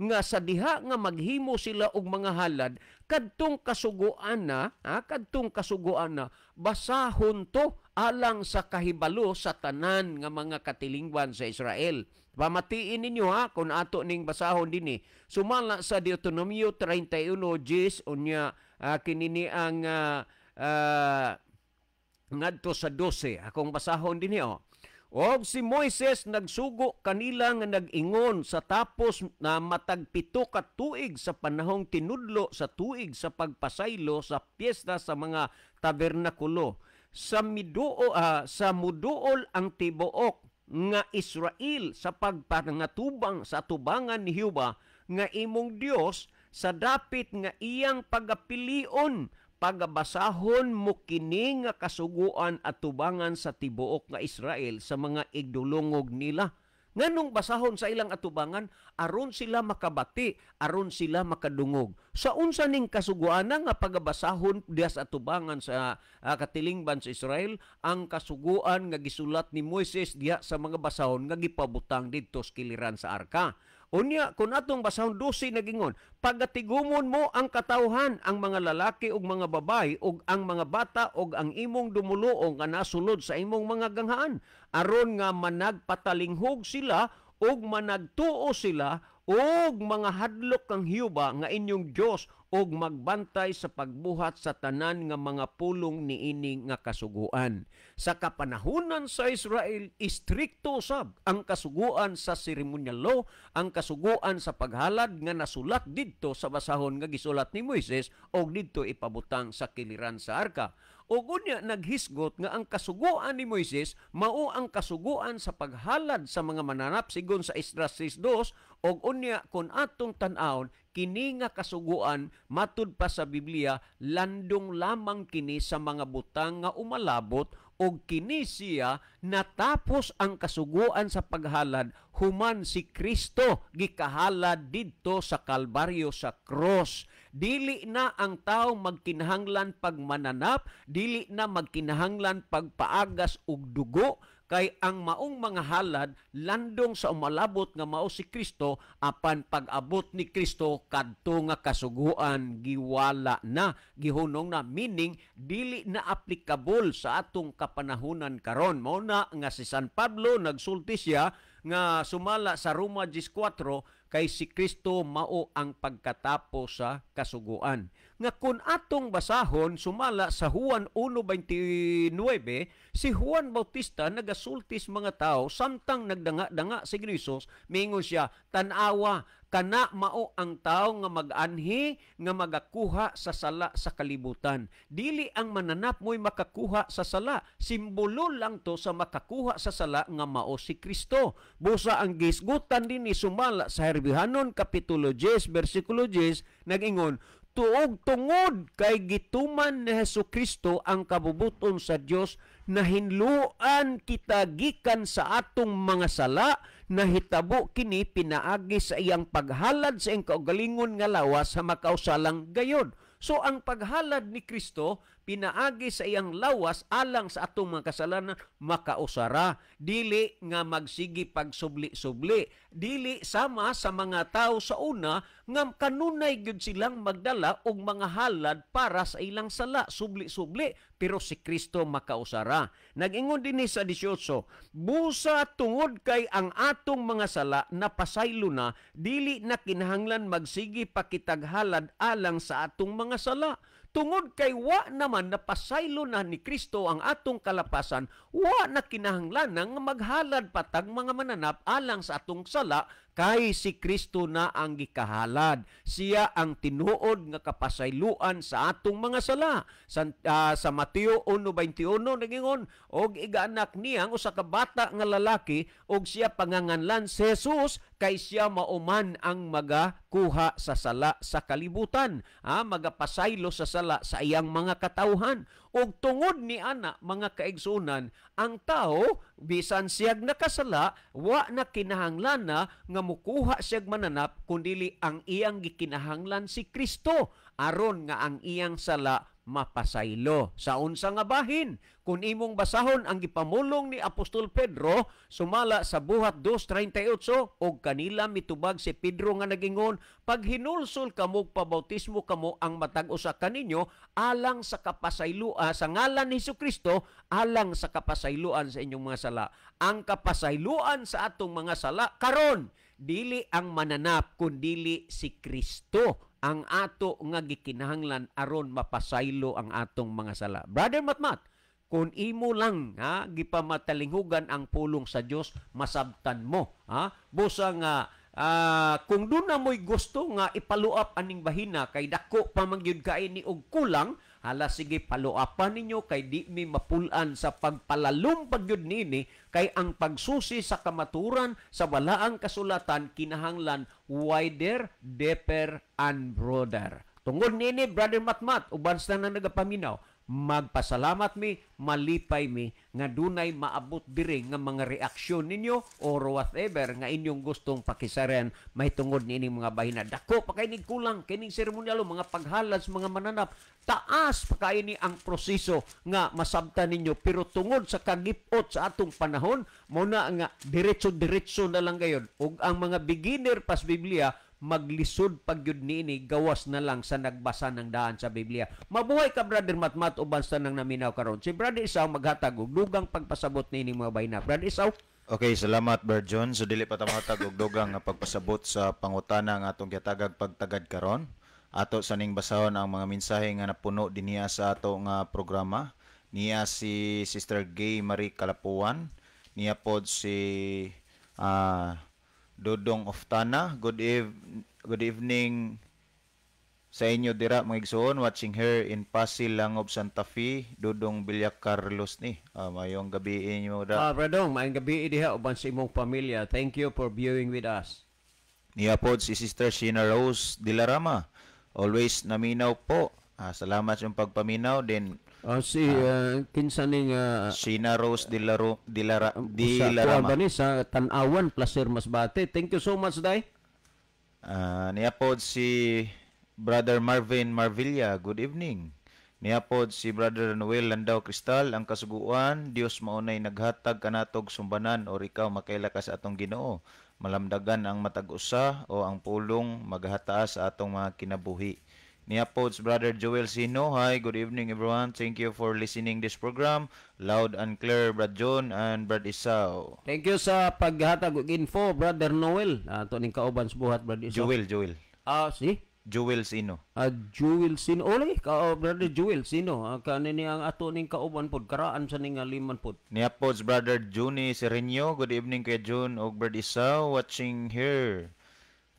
nga sa diha nga maghimo sila og mga halad kadtong kasuguan na basahon to alang sa kahibalo sa tanan nga mga katilingban sa Israel. Pamatiin ninyo kung ato ning basahon dinhi sumala sa Deuteronomio 31:10 unya kinini ang ngadto sa 12 akong basahon dinhi Og si Moises nagsugo kanila nga nag-ingon sa tapos na matag 7 ka tuig sa panahong tinudlo sa tuig sa pagpasaylo sa piyesta sa mga tabernakulo. Sa muduol ang tibuok nga Israel sa pagpangatubang sa atubangan ni Jehova nga imong Dios sa dapit nga iyang pagapilion pagabasahon mo kini nga kasuguan at tubangan sa tibuok nga Israel sa mga igdulungog nila. Nganong basahon sa ilang atubangan aron sila makabati, aron sila makadungog. Sa unsa ning kasuguan nga pagabasahon diha sa atubangan sa katilingban sa Israel, ang kasuguan nga gisulat ni Moises diha sa mga basahon nga gipabutang didto sa kiliran sa arka. Unya, kung atong basahon 12 nagingon, pagatigumon mo ang katawhan, ang mga lalaki ug mga babae ug ang mga bata ug ang imong dumuluong nga nasulod sa imong mga ganghaan, aron nga managpatalinghog sila ug managtuo sila og mga hadlok kang Hiyuba nga inyong Dios og magbantay sa pagbuhat sa tanan nga mga pulong niini nga kasuguan. Sa kapanahunan sa Israel, istrikto sab ang kasuguan sa ceremonial law, ang kasuguan sa paghalad nga nasulat didto sa basahon nga gisulat ni Moises og didto ipabutang sa kiliran sa arka. O unya naghisgot nga ang kasuguan ni Moises mao ang kasuguan sa paghalad sa mga mananap sigon sa Esdras 6:2 og unya kun atong tan-awon kini nga kasuguan matud pa sa Biblia landong lamang kini sa mga butang nga umalabot og kini siya natapos ang kasuguan sa paghalad human si Kristo gikahalad didto sa Kalbaryo sa cross. Dili na ang tao magkinahanglan pagmananap, dili na magkinahanglan pagpaagas og dugo, kay ang maong mga halad landong sa umalabot nga mao si Kristo apan pag-abot ni Kristo kadto nga kasuguan giwala na, gihunong na, meaning dili na applicable sa atong kapanahunan karon. Mao na nga si San Pablo nagsulti siya nga sumala sa Roma 10:4 kay si Kristo mao ang pagkatapos sa kasuguan. Nga kun atong basahon sumala sa Juan 1:29, si Juan Bautista nagasultis mga tao samtang nagdanga-danga si Hesus, mingon siya, tan-awa kana mao ang tao nga mag-anhi nga magakuha sa sala sa kalibutan. Dili ang mananap mo'y makakuha sa sala, simbolo lang to sa makakuha sa sala nga mao si Kristo. Busa ang gisgutan din ni sumala sa Herbihanon kapitulo 10 bersikulo 10 nag-ingon, tuog tungod kay gituman ni Hesukristo ang kabubuton sa Dios na hinluan kita gikan sa atong mga sala, na hitabo kini pinaagi sa iyang paghalad sa iyang kaugalingon nga lawas sa makausalang gayod. So ang paghalad ni Kristo pinaagi sa iyang lawas alang sa atong mga kasalanan makausara, dili nga magsigi pagsubli-subli, dili sama sa mga tao sa una nga kanunay gyud silang magdala og mga halad para sa ilang sala, subli-subli, pero si Kristo makausara. Nag-ingon dinhi sa 18, busa tungod kay ang atong mga sala napasaylo na, dili na kinahanglan magsigi pakitaghalad alang sa atong mga sala. Tungod kay wa naman napasaylo na ni Kristo ang atong kalapasan, wa na kinahanglan nga maghalad patag mga mananap alang sa atong sala, kay si Kristo na ang gikahalad. Siya ang tinuod nga kapasayloan sa atong mga sala. Sa Mateo 1:21 nagingon, og igaanak niya ang usa ka bata nga lalaki, og siya panganganlan si Jesus, kay siya mauman ang magakuha sa sala sa kalibutan, magapasaylo sa sala sa iyang mga katawhan. Og tungod ni ana mga kaigsunan, ang tao bisan siyag nakasala, wa na kinahanglan na nga mukuha siyag mananap, kundili ang iyang gikinahanglan si Kristo aron nga ang iyang sala mapasaylo. Sa unsa nga bahin, kung imong basahon ang gipamulong ni Apostol Pedro sumala sa buhat 2:38, og kanila mitubag si Pedro nga nagingon, pag hinulsol kamo pabautismo kamo ang matag usa kaninyo alang sa kapasayloan sa ngalan ni Hesukristo, alang sa kapasayloan sa inyong mga sala. Ang kapasayloan sa atong mga sala karon dili ang mananap kundili si Kristo ang ato nga gikinahanglan aron mapasaylo ang atong mga sala. Brother Matmat, kung imo lang gipamatalinghugan ang pulong sa Dios, masabtan mo. Busa nga kung doon na mo'y gusto nga ipaluap aning bahina kay dako pa man gyud kay ni og kulang, hala sige paluapan ninyo kay di mi mapulan sa pagpalalom pagyud nini, kay ang pagsusi sa kamaturan sa walaang kasulatan kinahanglan wider, deeper, and broader. Tungod nini, Brother Matmat, uban sa na nagapaminaw, magpasalamat mi, malipay mi, nga dunay maabot diri nga mga reaksyon ninyo or whatever nga inyong gustong pakisaren may tungod ni ining mga bahina. Dako pa kay ning kulang, kining seremonyalo, mga paghalad sa mga mananap, taas pa kay ni ang proseso nga masabtan ninyo, pero tungod sa kagipot sa atong panahon, muna nga diretso-diretso na lang gayon. Ug ang mga beginner pas Biblia, maglisod pagyud niini, gawas na lang sa nagbasa ng daan sa Biblia. Mabuhay ka, Brother Matmat, uban sa nang naminaw karon. Si Brother Isaw maghatag og dugang pagpasabot niini mga bayna. Brother Isaw. Okay, salamat Brad John. So dili pa ta matag og dugang nga pagpasabot sa pangutana nga atong gitagag pagtagad karon. Ato sa ning basahon ang mga mensahe nga napuno dinhiya sa ato nga programa. Niya si Sister Gay Marie Kalapuan, niya pod si Dodong Oftana. Good evening sa inyo dira mga igsoon, watching her in Pasil Langob Santa Fe, Dodong Bilya Carlos ni. Mayong gabi inyo da. Bradong, maayong gabi diha uban sa imong pamilya. Thank you for viewing with us. Niya pod si Sister Sheena Rose Dilarama. Always naminaw po. Salamat sa pagpaminaw din. Kinsa ning Sheena Rose Dilarama Dilarama. sa Tan-awan Placer Masbate. Thank you so much, Day. Niya pod si Brother Marvin Marvilla, good evening. Niapod si Brother Noel Landao Cristal, ang kasuguan, Dios maunay naghatag kanatog sumbanan o ikaw makaila ka sa atong Ginoo. Malamdagan ang matag-usa o ang pulong maghataas sa atong mga kinabuhi. Niapod si Brother Joel Sino, hi, good evening everyone. Thank you for listening this program. Loud and clear, Brad John and Brad Isao. Thank you sa paghatag og info, Brother Noel. Ato ning kauban sa buhat, Brad Isao. Joel. Si? Joel Sino. Jewel Sino. Lagi, Brother Jewel Sino. Kanini ang ato ning kauban pod, karaan sa ning liman pod. Niapod si Brother Juni Sereño, good evening kay June og Brad Isao, watching here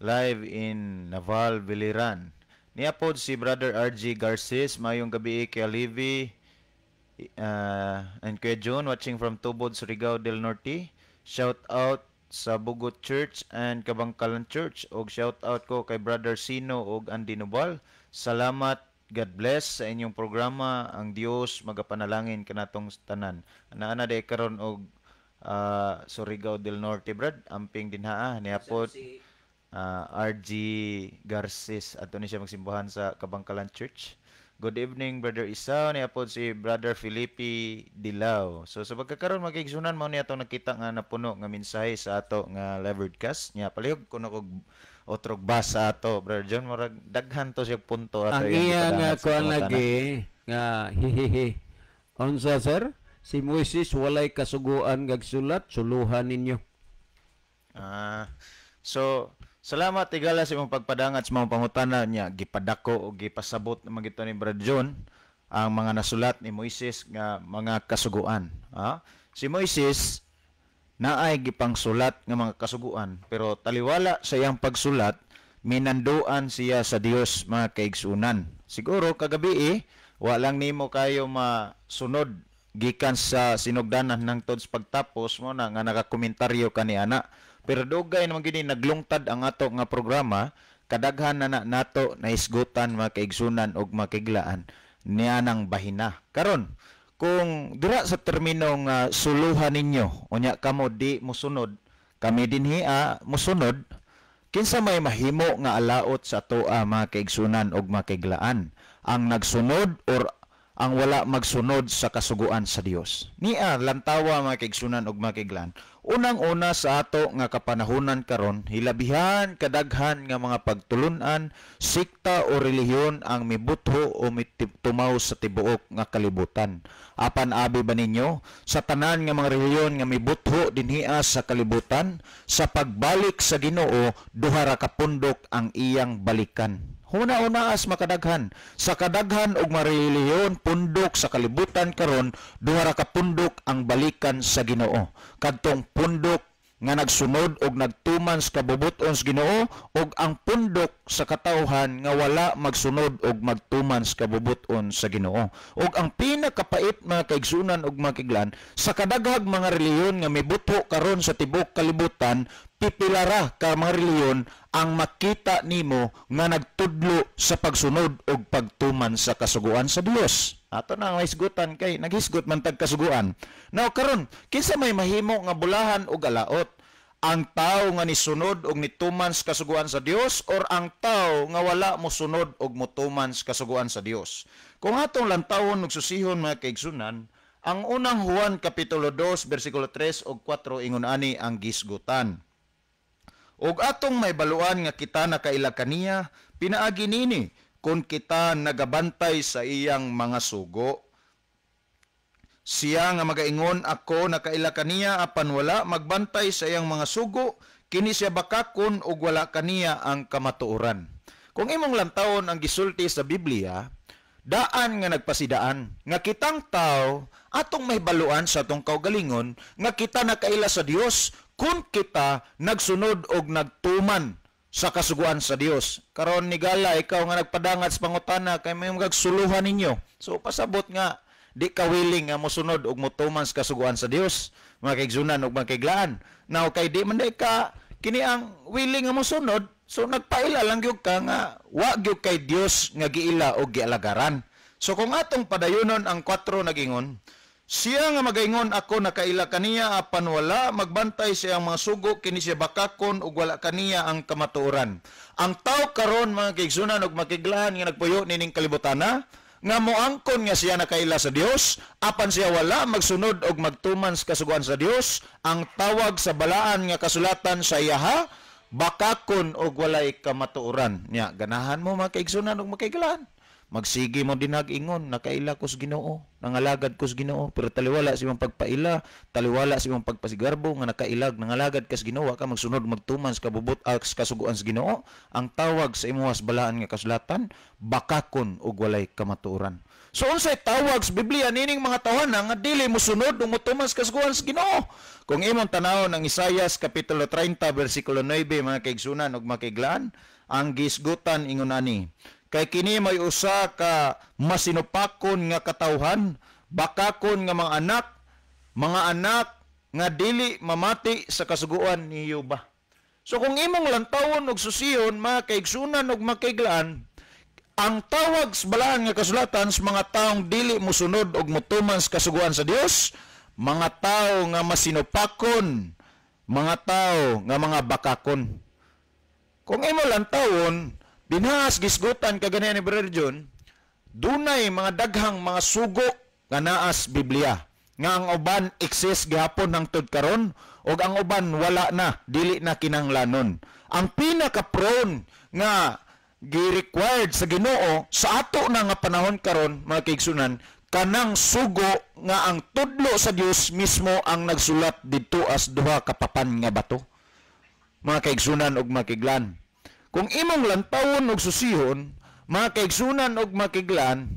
live in Naval, Biliran. Niapod si Brother RG Garces, mayong gabi kay Alivi and kay June, watching from Tubod, Surigao del Norte. Shout out sa Bugot Church and Kabangkalan Church. Og shout out ko kay Brother Sino og Andy Nubal. Salamat, God bless sa inyong programa. Ang Dios magapanalangin kanatong tanan. Ana day karon og Surigao del Norte, Brad. Amping dinhaa niapod RG Garces. Ato ni siya magsimbahan sa Kabangkalan Church. Good evening, Brother Isao. Niapod si Brother Felipe Dilao. So sa pagkakaroon magigsunan mo niya itong nakita nga napuno nga mensahe sa ato nga live broadcast. Nya palihog kuno kog otrog basa ato, Brother John. Murag daghan to siya punto ato. Ang iya nga kuan lagi nga hihihi. Unsa sir? Si Moises walay kasuguan gagsulat, suluhan ninyo. So salamat tigala sa imong pagpadangat sa mga pangutana niya. Gipadako o gipasabot naman gito ni Brad John ang mga nasulat ni Moises nga mga kasuguan. Si Moises naay gipang sulat nga mga kasuguan, pero taliwala sa iyang pagsulat, minanduan siya sa Dios mga kaigsunan. Siguro kagabi walang nimo kayo masunod gikan sa sinugdanan ng tods pagtapos mo na nga nakakomentaryo kaniana. Pero dugay naman gini naglungtad ang ato nga programa, kadaghan na nato na isgutan mga kaigsunan og makiglaan niya ng bahina. Karon, kung dira sa termino nga suluhan ninyo, unya kamo di musunod, kami dinhi musunod, kinsa may mahimo nga alaot sa toa mga kaigsunan og makiglaan, ang nagsunod or ang wala magsunod sa kasuguan sa Dios. Niya lantawa mga kaigsunan og makiglaan. Unang-una sa ato nga kapanahunan karon, hilabihan kadaghan nga mga pagtulunan, sikta o relihiyon ang mibutho o tumaw sa tibuok nga kalibutan. Apan abi ba ninyo sa tanan nga mga relihiyon nga mibutho dinhiya sa kalibutan, sa pagbalik sa Ginoo duha ra ka pundok ang iyang balikan. Una-unaas makadaghan sa kadaghan og marelihiyon pundok sa kalibutan karon duha ra ka pundok ang balikan sa Ginoo. Kadtong pundok nga nagsunod og nagtuman sa kabubuton sa Ginoo og ang pundok sa katawhan nga wala magsunod og magtuman sa kabubuton sa Ginoo. Og ang pinakapait mga kaigsunan og makiglan sa kadaghag mga relihiyon nga mibutho karon sa tibuok kalibutan, pipilara ka mga relihiyon ang makita nimo nga nagtudlo sa pagsunod og pagtuman sa kasuguan sa Dios. Ato na ang hisgutan kay naghisgot man tag kasuguan. Now karon, kinsa may mahimo nga bulahan og alaot? Ang tao nga nisunod og nituman sa kasuguan sa Dios or ang tao nga wala mo sunod og motuman sa kasuguan sa Dios? Kung atong lantawon og susihon mga kaigsunan, ang unang Juan kapitulo 2 bersikulo 3 ug 4 ingon ani ang gisgutan. Og atong may baluan nga kita nakaila kaniya, pinaagi nini kung kita nagabantay sa iyang mga sugo. Siya nga magaingon, ako nakaila kaniya apan wala magbantay sa iyang mga sugo, kini siya bakakon ug wala kaniya ang kamatuoran. Kung imong lantawon ang gisulti sa Biblia, daan nga nagpasidaan nga kitang tao atong mahibaluan sa atong kaugalingon nga kita nakaila sa Dios kung kita nagsunod og nagtuman sa kasuguan sa Dios. Karon ni Gala, ikaw nga nagpadangat sa pangutana kay may magsuluhan ninyo. So pasabot nga di ka willing nga mosunod og motuman sa kasuguan sa Dios, mga kaigsunan ug mga kaiglaan. Now kay di man day ka kini ang willing nga mosunod, so nagpaila lang gyud ka nga wa gyud kay Dios nga giila og gialagaran. So kung atong padayonon ang 4 nagingon, siya nga magaingon, ako nakaila kaniya apan wala magbantay sa iyang mga sugo, kini siya bakakon ug wala kaniya ang kamatuoran. Ang tao karon mga kaigsunan ug makiglahan nga nagpuyo nining kalibutana nga moangkon nga siya nakaila sa Dios apan siya wala magsunod og magtuman sa kasuguan sa Dios, ang tawag sa balaan nga kasulatan sa iyaha bakakon og walay kamatuoran. Nya ganahan mo mga kaigsunan ug makiglahan, magsige mo dinag ingon, nakaila ko sa Ginoo, nangalagad ko sa Ginoo, pero taliwala sa imong pagpaila, taliwala sa imong pagpasigarbo nga nakailag, nangalagad ka sa Ginoo, ka magsunod magtuman sa kabubot sa kasuguan sa Ginoo, ang tawag sa imong balaan nga kasulatan bakakon ug walay kamatuoran. So unsay tawag sa Biblia nining mga tawanan nga dili mosunod ug motuman sa kasuguan sa Ginoo? Kung imong tanawon ang Isaias kapitulo 30 bersikulo 9 mga kaigsunan ug makiglaan, ang gisgutan ingon ani, kay kini may usa ka masinupakon nga katawhan, bakakon nga mga anak nga dili mamati sa kasuguan ni Jehova. So kung imong lantawon og susiyon, mga kaigsunan ug makiglaan, ang tawag sa balaan nga kasulatan sa mga taong dili mosunod og motuman sa kasuguan sa Dios, mga tao nga masinupakon, mga tao nga mga bakakon. Kung imong lantawon, dinhas gisgutan kaganiya ni Brother John, dunay mga daghang mga sugo nga naas Biblia nga ang uban exist gihapon hangtod karon ug ang uban wala na, dili na kinahanglanon. Ang pinaka-prone nga gi-required sa Ginoo sa ato na nga panahon karon mga kaigsunan, kanang sugo nga ang tudlo sa Dios mismo ang nagsulat didto as duha ka papan nga bato. Mga kaigsunan ug makiglan, kung imong lantawon og susihon, mga kaigsunan og makiglan,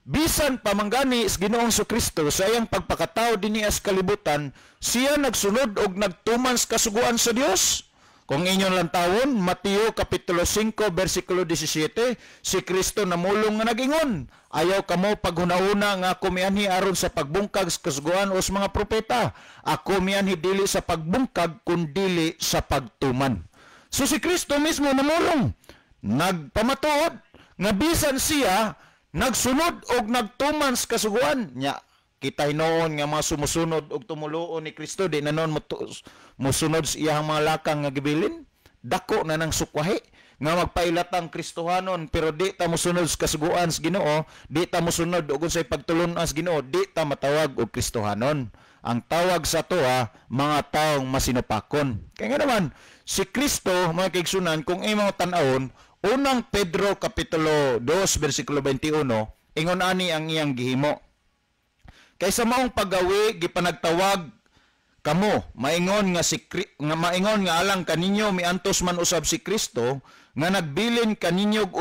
bisan pamanggani sa Ginoong Kristo sa iyang pagpakatao dinhi sa kalibutan, siya nagsunod og nagtuman sa kasuguan sa Dios. Kung inyong lantawon, Mateo kapitulo 5 bersikulo 17, si Kristo namulong nga nagingon, ayaw kamo paghunauna nga ako mianhi aron sa pagbungkag sa kasuguan o sa mga propeta. Ako mianhi dili sa pagbungkag kundi sa pagtuman. So si Kristo mismo namulong, nagpamatuod, nga bisan siya nagsunod og nagtuman sa kasuguan nya. Kita noon nga mga sumusunod og tumuluon ni Kristo, di na noon musunod sa iyang mga lakang nga gibilin, dako na nang sukwahi nga magpailatang Kristohanon, pero di ta musunod sa kasuguan sa Ginoo, di ta musunod og unsay pagtulon sa Ginoo, di ta matawag og Kristohanon. Ang tawag sa toa, mga taong masinupakon. Kaya nga naman, si Kristo, mga kaigsunan, kung imong tan-awon, unang Pedro kapitulo 2 bersikulo 21, ingon ani ang iyang gihimo. Kaysa maong paggawi gipanagtawag kamo, maingon nga alang kaninyo miantos man usab si Kristo nga nagbilin kaninyog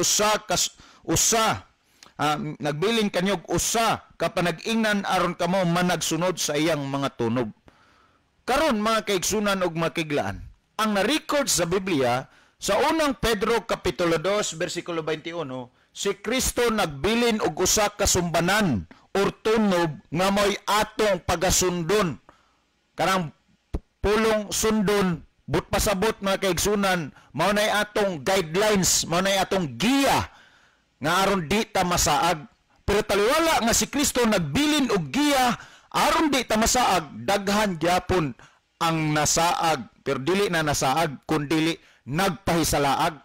nagbilin kanyog usa ka panag-ingnan aron kamo managsunod sa iyang mga tunog. Karon mga kaigsunan ug makiglaan, ang na-record sa Biblia sa unang Pedro kapitulo 2 bersikulo 21, si Kristo nagbilin og usa ka sumbanan or tunog nga mo'y atong pagasundon. Karang pulong sundon, but pasabot mga kaigsunan, mao nay atong guidelines, mao nay atong giya nga aron di ta masaag. Pero taliwala nga si Kristo nagbilin og giya aron di ta masaag, daghan gyapon ang nasaag, pero dili na nasaag kundi nagpahisalaag.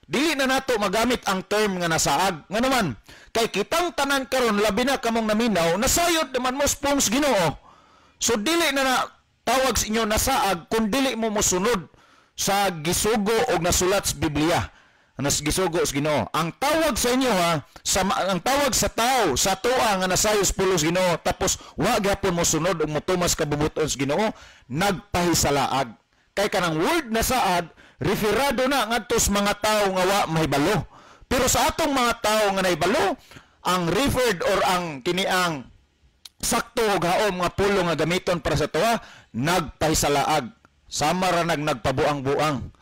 Dili na nato magamit ang term nga nasaag. Nga naman, kay kitang tanan karon labi na kamong naminaw, nasayod naman mo spons Ginoo. So dili na tawag sa inyo nasaag kung dili mo mosunod sa gisugo og nasulat sa Biblia. Anas gisugo sa Ginoo. Ang tawag sa inyo ang tawag sa tao sa tuwa nga nasayos pulos Ginoo tapos wa gyapon mo sunod ug motumas kabubuton sa Ginoo, nagpahisalaag. Kay kanang word na saad referado na ngadto sa mga tao nga wa mahibalo. Pero sa atong mga tao nga nahibalo, ang referred or ang kiniang sakto og haom nga pulo nga gamiton para sa tuwa, nagpahisalaag. Sama ra nagpabuang-buang.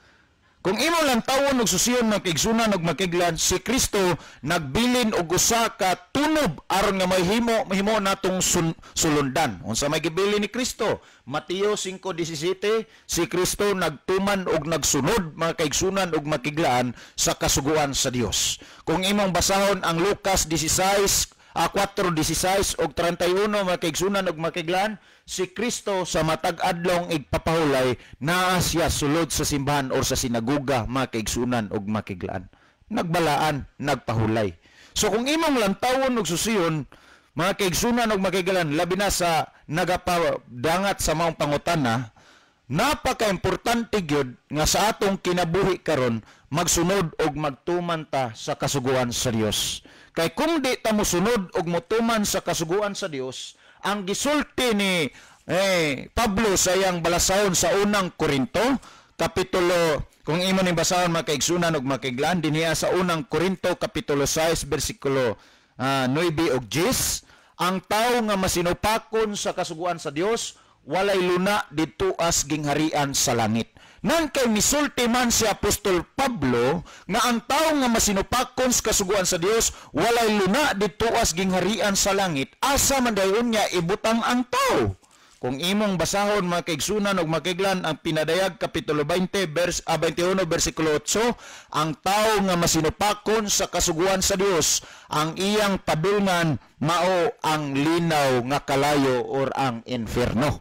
Kung imo lang tawon og susiyon ng kaigsunan og makiglan, si Kristo nagbilin og usa ka tunob aron nga mahimo natong sulundan. Unsa may gibilin ni Kristo? Mateo 5:17, si Kristo nagtuman og nagsunod mga kaigsunan og makiglaan sa kasuguan sa Dios. Kung imong basahon ang Lucas 4:16 og 31 mga kaigsunan og makiglaan, si Kristo sa matag adlong igpapahulay naa siya sulod sa simbahan or sa sinagoga mga kaigsunan og makiglaan. Nagbalaan, nagpahulay. So kung imong lantawon og susiyon, mga kaigsunan og makiglaan, labi na sa nagapadangat sa maong pangutana, napaka-importante gyud nga sa atong kinabuhi karon magsunod og magtuman ta sa kasuguan sa Dios. Kay kung di ta mosunod og motuman sa kasuguan sa Dios, ang gisulti ni Pablo sa iyang balasahon sa unang Korinto, kapitulo, kung imo ni basahon mga kaigsunan og makiglaan, dinhiya sa unang Korinto, kapitulo 6, versikulo 9 og 10, ang tao nga masinupakon sa kasuguan sa Dios, walay luna didto as gingharian sa langit. Nan kay misulti man si Apostol Pablo nga ang tao nga masinupakon sa kasuguan sa Dios walay luna didto as gingharian sa langit, asa man dayon niya ibutang ang tao. Kung imong basahon mga kaigsunan og makiglan ang pinadayag kapitulo 21 bersikulo 8, ang tao nga masinupakon sa kasuguan sa Dios, ang iyang padulngan mao ang linaw nga kalayo or ang inferno.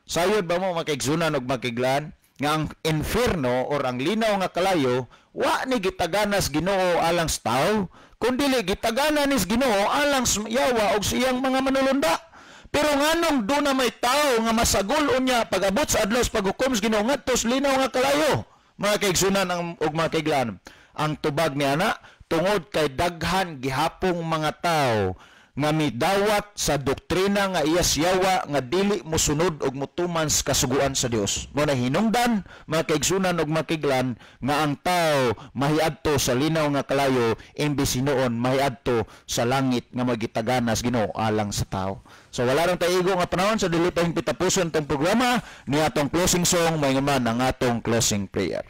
Sayod ba mo mga kaigsunan og makiglan nga ang inferno or ang linaw nga kalayo wa ni gitaganas Ginoo alang sa tao, kundi gitaganan ni Ginoo alang sa yawa og siyang mga manulunda. Pero nganong do na may tao nga masagol unya pag-abot sa adlaw sa paghukom sa Ginoo ngadto sa linaw nga kalayo, mga kaigsunan og mga kaiglan, ang tubag ni ana tungod kay daghan gihapong mga tao nga midawat sa doktrina nga iyas yawa nga dili mosunod og motuman sa kasuguan sa Dios. Mo na hinungdan mga kaigsunan og makiglan nga ang tao mahiadto sa linaw nga kalayo imbis hinuon mahiadto sa langit nga magitaganas Ginoo alang sa tao. So wala rang taigo nga panahon sa dili pa pitapuson tong programa ni atong closing song may man ang atong closing prayer.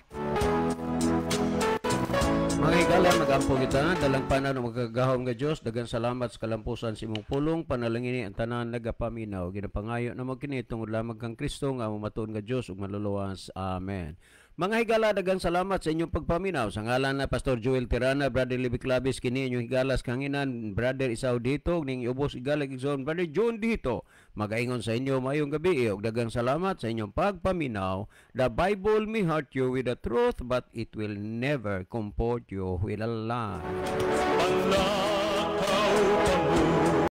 Mga higala, nag-ampo kita, dalang panan ng magkagahom nga Diyos, dagang salamat sa kalampusan si mong pulong, panalangini ang tanan nagapaminaw, ginapangayo na magkinitong lamang kang Kristo, nga mamatuon nga Diyos, ug maluluwas. Amen. Mga higala, dagang salamat sa inyong pagpaminaw. Sa ngalan na Pastor Joel Tirana, Brother Libby Clavis, kini inyong higalas kanginan, Brother Isaw dito, ning ubos higalag igsoon, Brother John dito. Magaingon sa inyo mayong gabi, ug dagang salamat sa inyong pagpaminaw. The Bible may hurt you with the truth, but it will never comfort you with a lie.